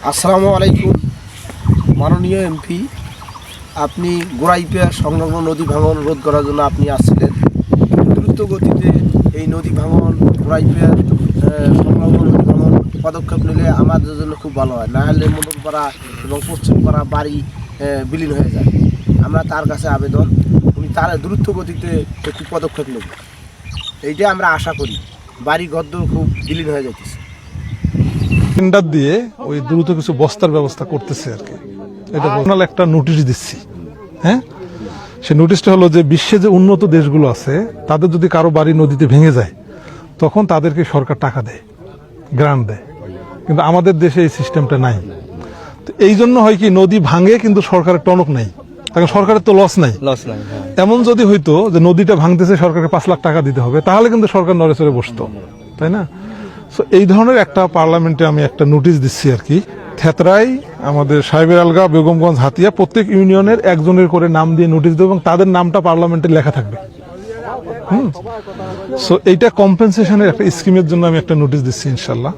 আসসালামু আলাইকুম। মাননীয় এমপি, আপনি গোড়াইপিয়া সংলগ্ন নদী ভাঙন রোধ করার জন্য আপনি আসছিলেন। দ্রুত গতিতে এই নদী ভাঙন গোড়াইপিয়ার সংলগ্ন নদী ভাঙন পদক্ষেপ নিলে আমাদের জন্য খুব ভালো হয়, না হলে মডলপাড়া এবং পশ্চিমপাড়া বাড়ি বিলীন হয়ে যায়। আমরা তার কাছে আবেদন, উনি তার দ্রুত গতিতে একটি পদক্ষেপ নেব, এইটা আমরা আশা করি। বাড়ি ঘরদোর খুব বিলীন হয়ে যাচ্ছে। টেন্ডার দিয়ে ওই দ্রুত কিছু বস্তার ব্যবস্থা করতেছে আর কি। এটা বলনাল একটা নোটিশ দিচ্ছি। হ্যাঁ, সে নোটিশটা হলো যে বিশ্বে যে উন্নত দেশগুলো আছে তাদের যদি কারো বাড়ি নদীতে ভেঙে যায় তখন তাদেরকে সরকার টাকা দেয়, গ্রান্ট দেয়, কিন্তু আমাদের দেশে এই সিস্টেমটা নাই। তো এই জন্য হয় কি, নদী ভাঙে কিন্তু সরকারের টনক নাই, কারণ সরকারের তো লস নাই। এমন যদি হইতো যে নদীটা ভাঙতেছে সরকারকে 5 লাখ টাকা দিতে হবে, তাহলে কিন্তু সরকার নড়েচড়ে বসতো, তাই না? তো এই ধরনের একটা পার্লামেন্টে আমি একটা নোটিশ দিচ্ছি আর কি। থেতরাই, আমাদের সাহেবের আলগা, বেগমগঞ্জ, হাতিয়া, প্রত্যেক ইউনিয়নের একজনের করে নাম দিয়ে নোটিশ দেবো এবং তাদের নামটা পার্লামেন্টে লেখা থাকবে। সো এইটা কম্পেনসেশনের একটা স্কিমের জন্য আমি একটা নোটিশ দিচ্ছি ইনশাল্লাহ।